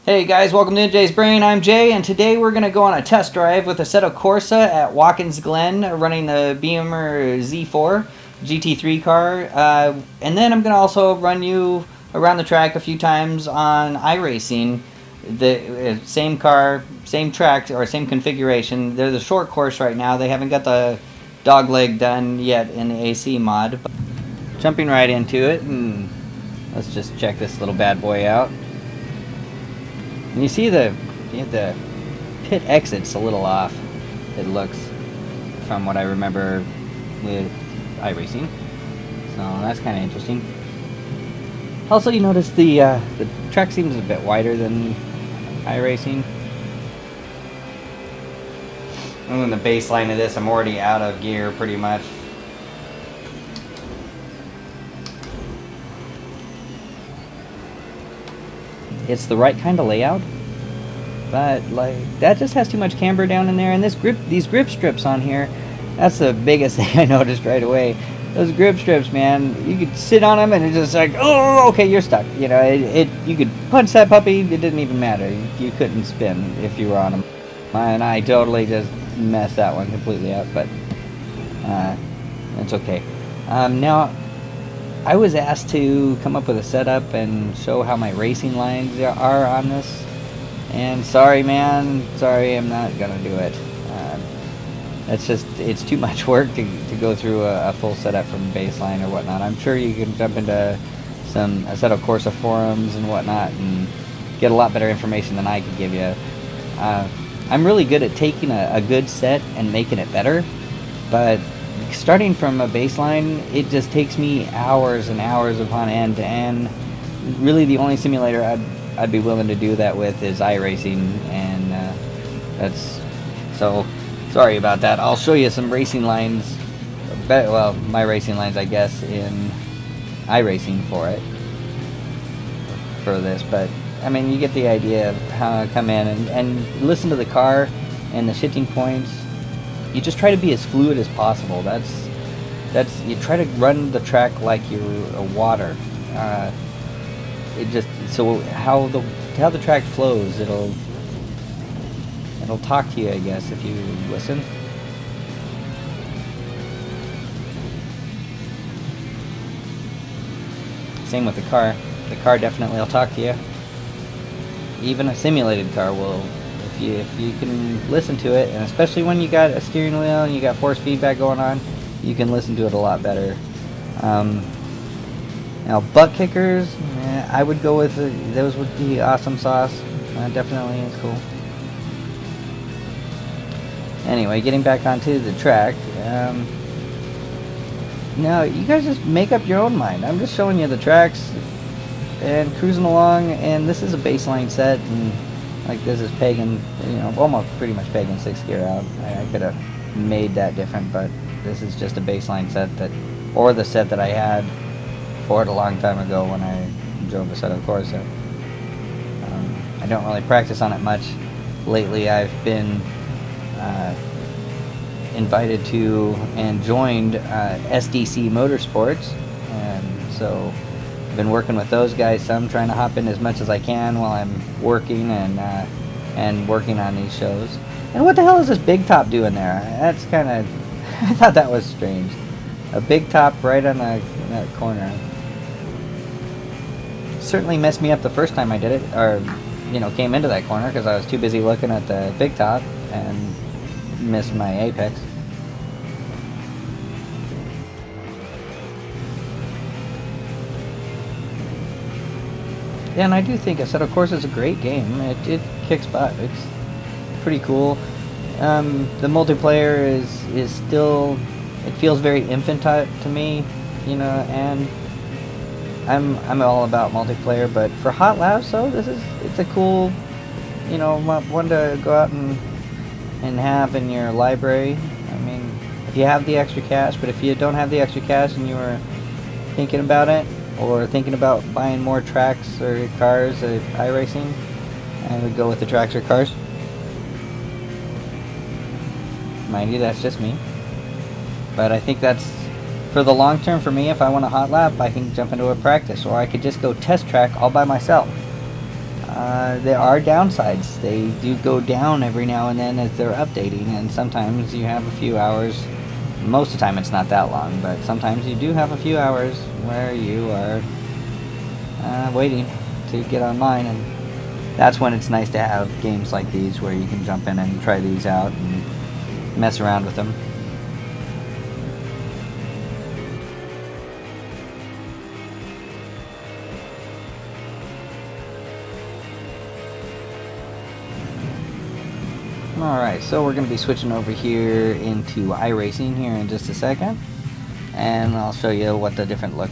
Hey guys, welcome to InJayzBraiN. I'm Jay, and today we're going to go on a test drive with Assetto Corsa at Watkins Glen, running the BMW Z4 GT3 car. And then I'm going to also run you around the track a few times on iRacing. The same car, same track, or same configuration. They're the short course right now. They haven't got the dog leg done yet in the AC mod. Jumping right into it, and let's just check this little bad boy out. And you see the pit exit's a little off, it looks, from what I remember with iRacing. So that's kind of interesting. Also, you notice the track seems a bit wider than iRacing. And then the baseline of this, I'm already out of gear pretty much. It's the right kind of layout, but like that just has too much camber down in there, and these grip strips on here, that's the biggest thing I noticed right away. Those grip strips, man, you could sit on them and it's just like, oh, okay, you're stuck. You know, you could punch that puppy, it didn't even matter. You couldn't spin if you were on them. And I totally just messed that one completely up, but it's okay. Now, I was asked to come up with a setup and show how my racing lines are on this, and sorry man, sorry, I'm not gonna do it. It's too much work to go through a full setup from baseline or whatnot. I'm sure you can jump into some Assetto Corsa forums and whatnot and get a lot better information than I could give you. I'm really good at taking a good set and making it better, but starting from a baseline, it just takes me hours and hours upon end, and really the only simulator I'd be willing to do that with is iRacing, and that's so sorry about that. I'll show you some racing lines, well, my racing lines I guess in iRacing for this, but I mean you get the idea of how I come in and listen to the car and the shifting points. You just try to be as fluid as possible. That's you try to run the track like you're a water. It just so how the track flows, it'll talk to you, I guess, if you listen. Same with the car. The car definitely will talk to you. Even a simulated car will. If you can listen to it, and especially when you got a steering wheel and you got force feedback going on, you can listen to it a lot better. Now butt kickers, I would go with those would be awesome sauce. Definitely is cool. Anyway, getting back onto the track. Now you guys just make up your own mind. I'm just showing you the tracks and cruising along, and this is a baseline set, and like this is pegging, you know, almost pretty much pegging 6th gear out. I could have made that different, but this is just a baseline set or the set that I had for it a long time ago when I drove Assetto Corsa. I don't really practice on it much lately. I've been invited to and joined SDC Motorsports, and so I've been working with those guys some, trying to hop in as much as I can while I'm working and working on these shows. And what the hell is this big top doing there? That's kind of, I thought that was strange. A big top right on that corner. Certainly messed me up the first time I did it, or came into that corner, because I was too busy looking at the big top and missed my apex. Yeah, and I do think Assetto Corsa is a great game. It kicks butt. It's pretty cool. The multiplayer is still, it feels very infantile to me, and I'm all about multiplayer. But for hot laps, though, it's a cool, one to go out and have in your library. I mean, if you have the extra cash, but if you don't have the extra cash and you were thinking about it, or thinking about buying more tracks or cars at iRacing, I would go with the tracks or cars. Mind you, that's just me. But I think that's, for the long term for me, if I want a hot lap, I can jump into a practice, or I could just go test track all by myself. there are downsides. They do go down every now and then as they're updating, and sometimes you have a few hours. Most of the time it's not that long, but sometimes you do have a few hours where you are waiting to get online, and that's when it's nice to have games like these where you can jump in and try these out and mess around with them. Alright, so we're going to be switching over here into iRacing here in just a second, and I'll show you what the different what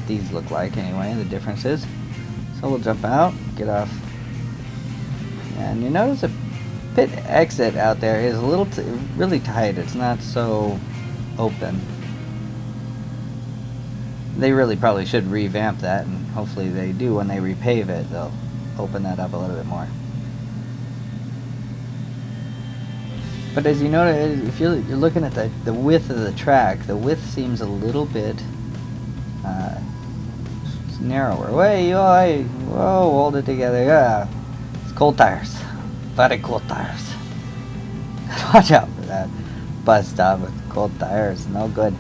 these look like anyway, the differences. So we'll jump out, get off, and you notice the pit exit out there is a little really tight. It's not so open. They really probably should revamp that, and hopefully they do. When they repave it, they'll open that up a little bit more. But as you notice, if you're looking at the width of the track, the width seems a little bit narrower. Whoa, hold it together. Yeah, it's cold tires, very cold tires. Watch out for that bus stop with cold tires. No good.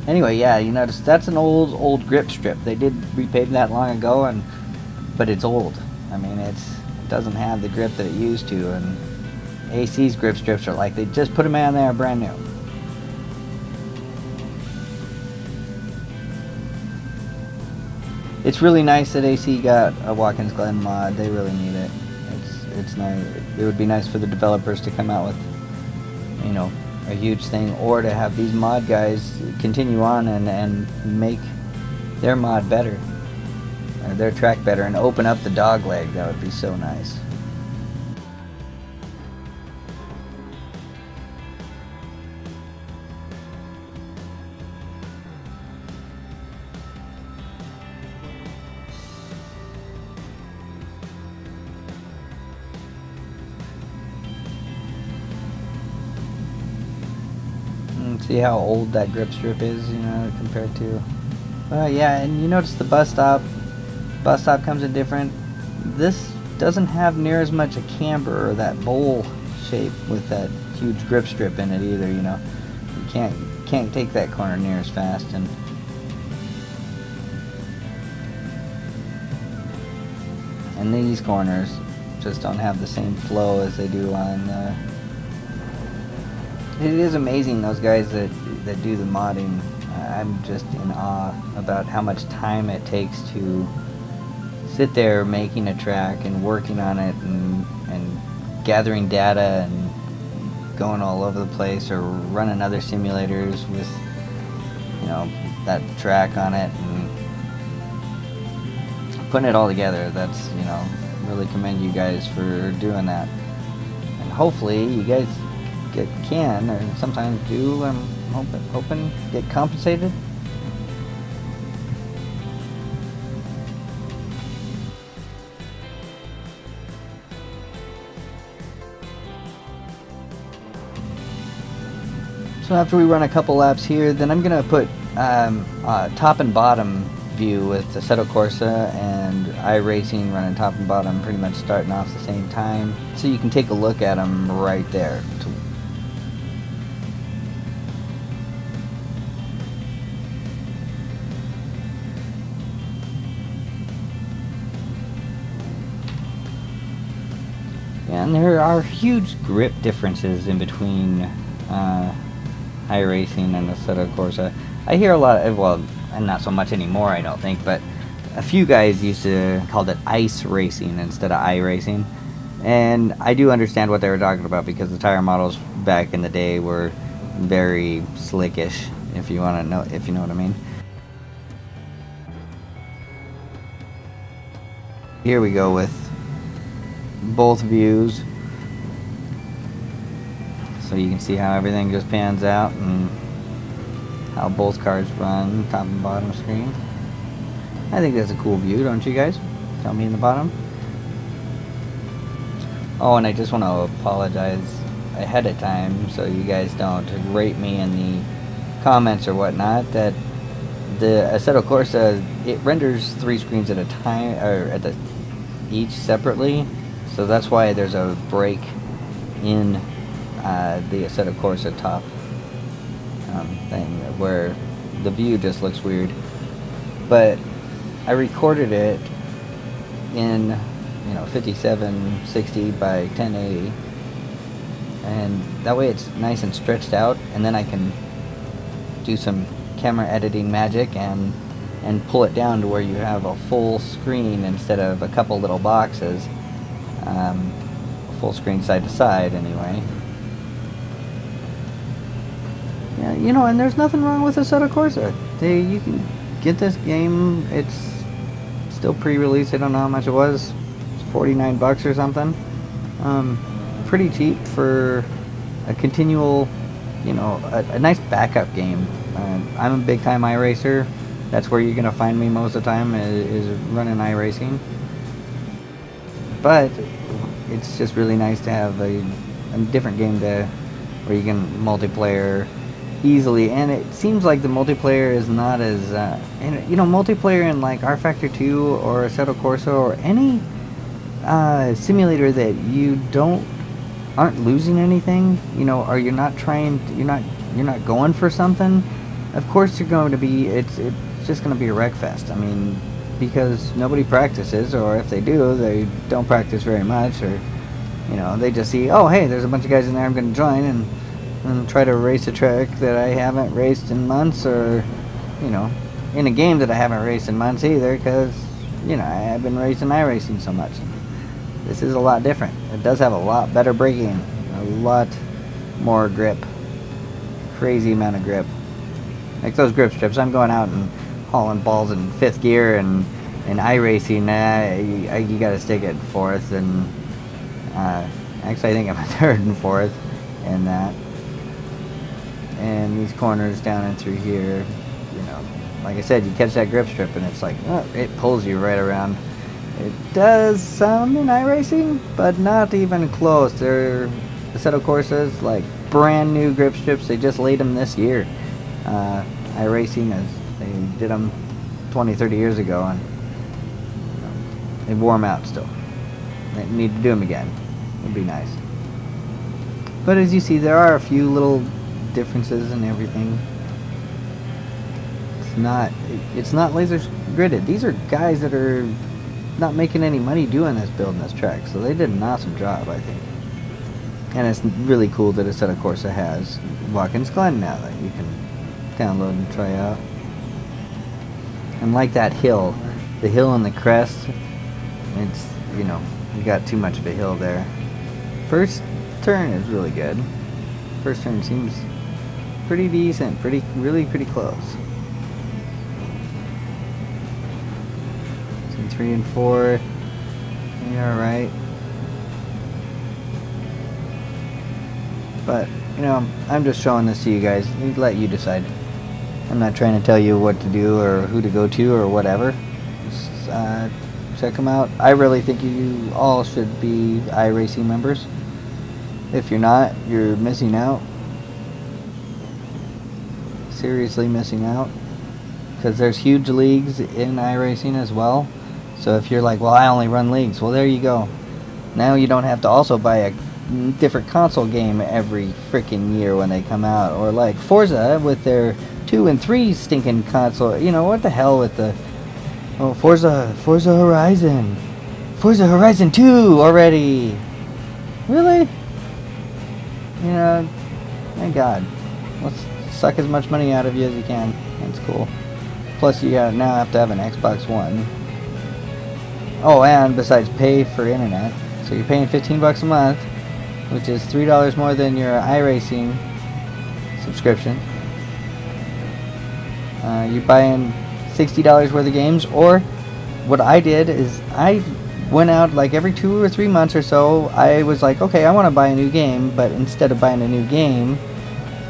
Anyway, yeah, you notice that's an old grip strip. They did repave that long ago, but it's old. I mean, it doesn't have the grip that it used to, and AC's grip strips are like they just put them on there brand new. It's really nice that AC got a Watkins Glen mod. They really need it. It's nice. It would be nice for the developers to come out with, you know, a huge thing, or to have these mod guys continue on and make their mod better, or their track better, and open up the dog leg. That would be so nice. See how old that grip strip is, you know, compared to... yeah, and you notice the bus stop. Bus stop comes in different. This doesn't have near as much a camber or that bowl shape with that huge grip strip in it either, you know. You can't take that corner near as fast, and these corners just don't have the same flow as they do on... It is amazing, those guys that do the modding. I'm just in awe about how much time it takes to sit there making a track and working on it and gathering data and going all over the place, or running other simulators with, you know, that track on it and putting it all together. That's, you know, really commend you guys for doing that. And hopefully you guys can, or sometimes do, I'm hoping get compensated. So after we run a couple laps here, then I'm gonna put top and bottom view with Assetto Corsa and iRacing running top and bottom, pretty much starting off the same time, so you can take a look at them right there. And there are huge grip differences in between iRacing and Assetto Corsa. I hear a lot of, well, and not so much anymore, I don't think, but a few guys used to call it ice racing instead of iRacing. And I do understand what they were talking about, because the tire models back in the day were very slickish, if you want to know, if you know what I mean. Here we go with both views, so you can see how everything just pans out and how both cars run, top and bottom screen. I think that's a cool view, don't you guys? Tell me in the bottom. Oh, and I just want to apologize ahead of time, so you guys don't rate me in the comments or whatnot, that the Assetto Corsa, it renders 3 screens at a time, or each separately, so that's why there's a break in the Assetto Corsa top thing where the view just looks weird. But I recorded it in 5760 by 1080, and that way it's nice and stretched out, and then I can do some camera editing magic and pull it down to where you have a full screen instead of a couple little boxes. Full screen side to side anyway. Yeah, and there's nothing wrong with Assetto Corsa. You can get this game. It's still pre-release. I don't know how much it was. It's $49 or something. Pretty cheap for a continual, a nice backup game. I'm a big time iRacer. That's where you're gonna find me most of the time, is running iRacing. But it's just really nice to have a different game where you can multiplayer easily, and it seems like the multiplayer is not as multiplayer in like R Factor 2 or Assetto Corsa or any simulator that you aren't losing anything, or you're not going for something. Of course you're going to be, it's just going to be a wreck fest. I mean, because nobody practices, or if they do, they don't practice very much, or they just see, oh hey, there's a bunch of guys in there, I'm going to join and try to race a track that I haven't raced in months, or in a game that I haven't raced in months either, because I've been racing iRacing so much. This is a lot different. It does have a lot better braking, a lot more grip, crazy amount of grip. Like those grip strips, I'm going out and hauling balls in 5th gear, and in iRacing, you got to stick it 4th, and actually I think I'm a 3rd and 4th in that. And these corners down and through here, like I said, you catch that grip strip and it's like, oh, it pulls you right around. It does some in iRacing, but not even close. They're Assetto Corsas, like brand new grip strips. They just laid them this year. iRacing, they did them 20, 30 years ago, and they wore them out still. They need to do them again. It'd be nice. But as you see, there are a few little differences in everything. It's not laser gridded. These are guys that are not making any money doing this, building this track, so they did an awesome job, I think. And it's really cool that Assetto Corsa has Watkins Glen now that you can download and try out. And like that hill, the hill and the crest, it's, you got too much of a hill there. First turn is really good. First turn seems pretty decent, really pretty close. 3 and 4, you're alright. But, I'm just showing this to you guys. Let you decide. I'm not trying to tell you what to do or who to go to or whatever. Just check them out. I really think you all should be iRacing members. If you're not, you're missing out. Seriously missing out. Because there's huge leagues in iRacing as well. So if you're like, well, I only run leagues, well, there you go. Now you don't have to also buy a different console game every freaking year when they come out. Or like Forza with their 2 and 3 stinking console. What the hell with the... Oh, Forza Horizon. Forza Horizon 2 already. Really? Thank God. Let's suck as much money out of you as you can. That's cool. Plus you now have to have an Xbox One. Oh, and besides pay for internet, so you're paying $15 a month, which is $3 more than your iRacing subscription. You're buying $60 worth of games, or what I did is I went out like every 2 or 3 months or so. I was like, okay, I want to buy a new game, but instead of buying a new game,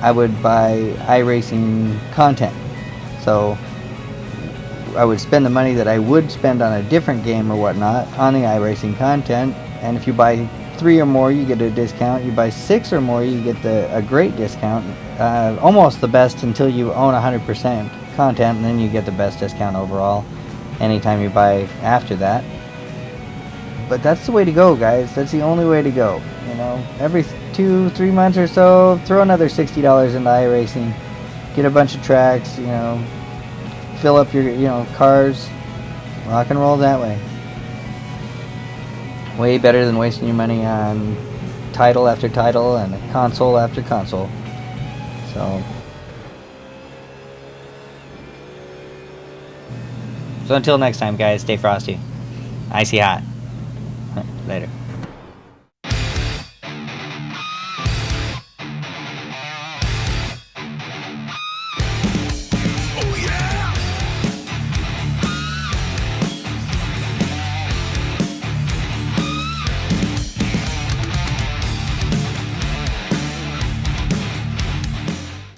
I would buy iRacing content. So I would spend the money that I would spend on a different game or whatnot on the iRacing content, and if you buy 3 or more, you get a discount. You buy 6 or more, you get a great discount. Almost the best until you own 100% content, and then you get the best discount overall anytime you buy after that. But that's the way to go, guys. That's the only way to go. You know, every 2-3 months or so, throw another $60 into iRacing, get a bunch of tracks, you know, fill up your, you know, cars, rock and roll that way. Way better than wasting your money on title after title and console after console. So until next time, guys, stay frosty. Icy hot. Later.